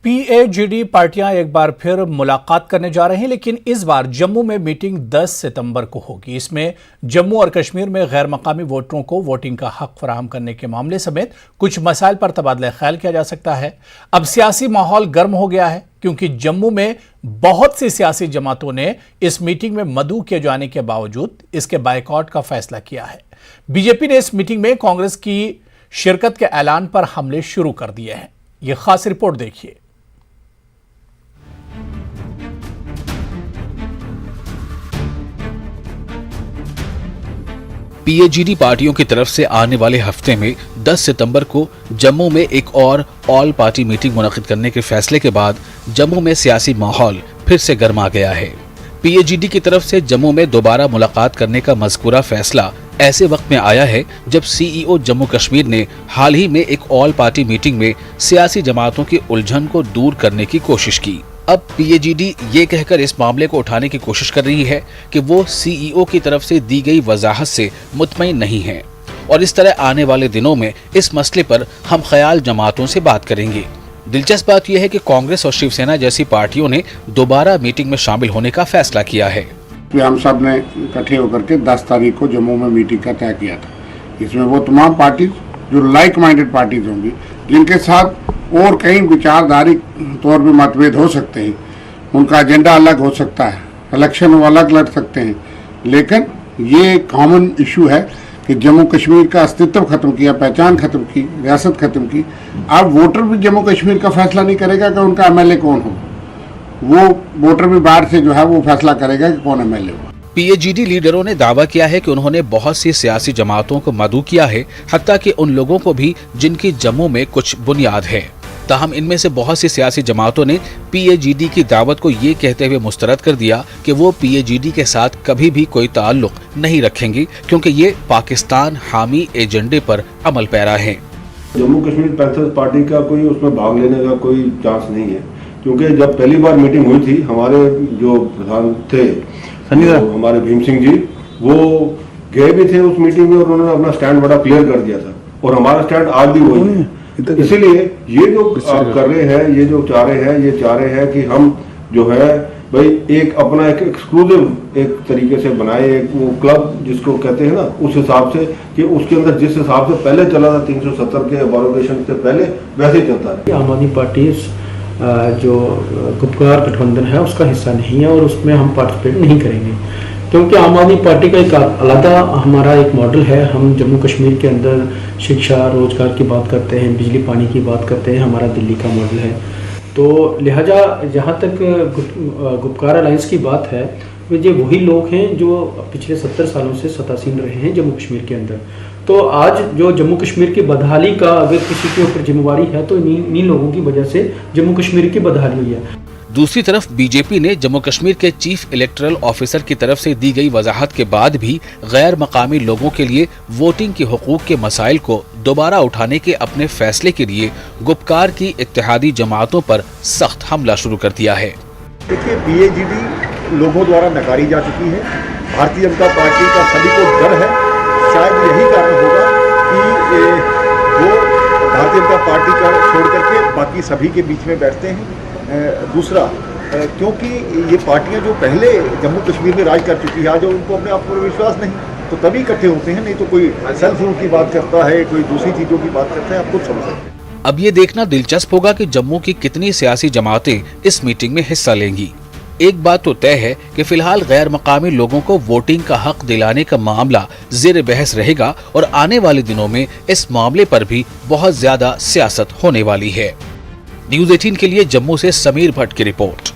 PAGD पार्टियां एक बार फिर मुलाकात करने जा रही हैं, लेकिन इस बार जम्मू में मीटिंग 10 सितंबर को होगी। इसमें जम्मू और कश्मीर में गैर मकामी वोटरों को वोटिंग का हक फराहम करने के मामले समेत कुछ मसाइल पर तबादला ख्याल किया जा सकता है। अब सियासी माहौल गर्म हो गया है, क्योंकि जम्मू में बहुत सी सियासी जमातों ने इस मीटिंग में मदऊ किए जाने के बावजूद इसके बायकॉट का फैसला किया है। बीजेपी ने इस मीटिंग में कांग्रेस की शिरकत के ऐलान पर हमले शुरू कर दिए हैं। यह खास रिपोर्ट देखिए। पीएजीडी पार्टियों की तरफ से आने वाले हफ्ते में 10 सितंबर को जम्मू में एक और ऑल पार्टी मीटिंग मुनक्किद करने के फैसले के बाद जम्मू में सियासी माहौल फिर से गर्मा गया है। पीएजीडी की तरफ से जम्मू में दोबारा मुलाकात करने का मज़कूरा फैसला ऐसे वक्त में आया है जब सीईओ जम्मू कश्मीर ने हाल ही में एक ऑल पार्टी मीटिंग में सियासी जमातों की उलझन को दूर करने की कोशिश की। अब पीएजीडी ये कहकर इस मामले को उठाने की कोशिश कर रही है कि वो सीईओ की तरफ से दी गई वजाहत से मुतमईन नहीं है, और इस तरह आने वाले दिनों में इस मसले पर हम ख्याल जमातों से बात करेंगे। दिलचस्प बात यह है कि कांग्रेस और शिवसेना जैसी पार्टियों ने दोबारा मीटिंग में शामिल होने का फैसला किया है। हम सब ने इकट्ठे होकर के 10 तारीख को जम्मू में मीटिंग का तय किया था। इसमें वो तमाम पार्टी जो लाइक माइंडेड पार्टीज होंगी, जिनके साथ और कई विचारधारी तौर पे मतभेद हो सकते हैं, उनका एजेंडा अलग हो सकता है, इलेक्शन वो अलग लड़ सकते हैं, लेकिन ये कॉमन इशू है कि जम्मू कश्मीर का अस्तित्व खत्म किया, पहचान खत्म की, रियासत खत्म की। अब वोटर भी जम्मू कश्मीर का फैसला नहीं करेगा कि उनका एमएलए कौन हो, वो वोटर भी बाहर से जो है वो फैसला करेगा कि कौन एमएलए हो। पीएजीडी लीडरों ने दावा किया है कि उन्होंने बहुत सी सियासी जमातों को मदऊ किया है, हत्ता कि उन लोगों को भी जिनकी जम्मू में कुछ बुनियाद है। ताहम इनमें से बहुत सी सियासी जमातों ने पीएजीडी की दावत को ये कहते हुए मुस्तरद कर दिया कि वो पीएजीडी के साथ कभी भी कोई ताल्लुक नहीं रखेंगी, क्योंकि ये पाकिस्तान हामी एजेंडे पर अमल पैरा है। जम्मू कश्मीर पैंथर्स पार्टी का कोई उसमें भाग लेने का कोई चांस नहीं है, क्योंकि जब पहली बार मीटिंग हुई थी, हमारे जो प्रधान थे हमारे भीम सिंह जी, वो गए भी थे उस मीटिंग में और उन्होंने अपना स्टैंड बड़ा क्लियर कर दिया था, और हमारा स्टैंड आज भी वही है। इसीलिए ये जो आप कर रहे हैं, ये जो चाह रहे हैं कि हम जो है भाई एक अपना एक एक्सक्लूसिव एक तरीके से बनाए, एक वो क्लब जिसको कहते हैं ना, उस हिसाब से कि उसके अंदर जिस हिसाब से पहले चला था 370 के एबॉर्गेशन से पहले, वैसे ही चलता है। आम आदमी पार्टी जो गुपकार गठबंधन है उसका हिस्सा नहीं है, और उसमें हम पार्टिसिपेट नहीं करेंगे, क्योंकि आम आदमी पार्टी का एक अलग हमारा एक मॉडल है। हम जम्मू कश्मीर के अंदर शिक्षा रोजगार की बात करते हैं, बिजली पानी की बात करते हैं, हमारा दिल्ली का मॉडल है। तो लिहाजा जहाँ तक गुपकार अलायंस की बात है, ये वही लोग हैं जो पिछले 70 सालों से सत्तासीन रहे हैं जम्मू कश्मीर के अंदर। तो आज जो जम्मू कश्मीर की बदहाली का अगर किसी के ऊपर जिम्मेवारी है, तो इन्हीं लोगों की वजह से जम्मू कश्मीर की बदहाली हुई है। दूसरी तरफ बीजेपी ने जम्मू कश्मीर के चीफ इलेक्टोरल ऑफिसर की तरफ से दी गई वजाहत के बाद भी गैर मकामी लोगों के लिए वोटिंग के हुकूक के मसाइल को दोबारा उठाने के अपने फैसले के लिए गुपकार की इत्तेहादी जमातों पर सख्त हमला शुरू कर दिया है। देखिए, पीएजीडी लोगों द्वारा नकारी जा चुकी है। भारतीय जनता पार्टी का सभी को डर है, शायद यही कारण होगा कि वो भारतीय जनता पार्टी का छोड़ करके बाकी सभी के बीच में बैठते हैं। दूसरा, क्योंकि ये पार्टियां जो पहले जम्मू कश्मीर में राज कर चुकी है, आज उनको अपने आप पर विश्वास नहीं, तो तभी इकट्ठे होते हैं, नहीं तो कोई सेल्फ रूल की बात करता है, कोई दूसरी चीज़ों की बात करता है, आप खुद समझ सकते हैं। अब ये देखना दिलचस्प होगा कि जम्मू की कितनी सियासी जमातें इस मीटिंग में हिस्सा लेंगी। एक बात तो तय है कि फिलहाल गैर मकामी लोगों को वोटिंग का हक दिलाने का मामला ज़ेर बहस रहेगा, और आने वाले दिनों में इस मामले पर भी बहुत ज्यादा सियासत होने वाली है। न्यूज़ 18 के लिए जम्मू से समीर भट्ट की रिपोर्ट।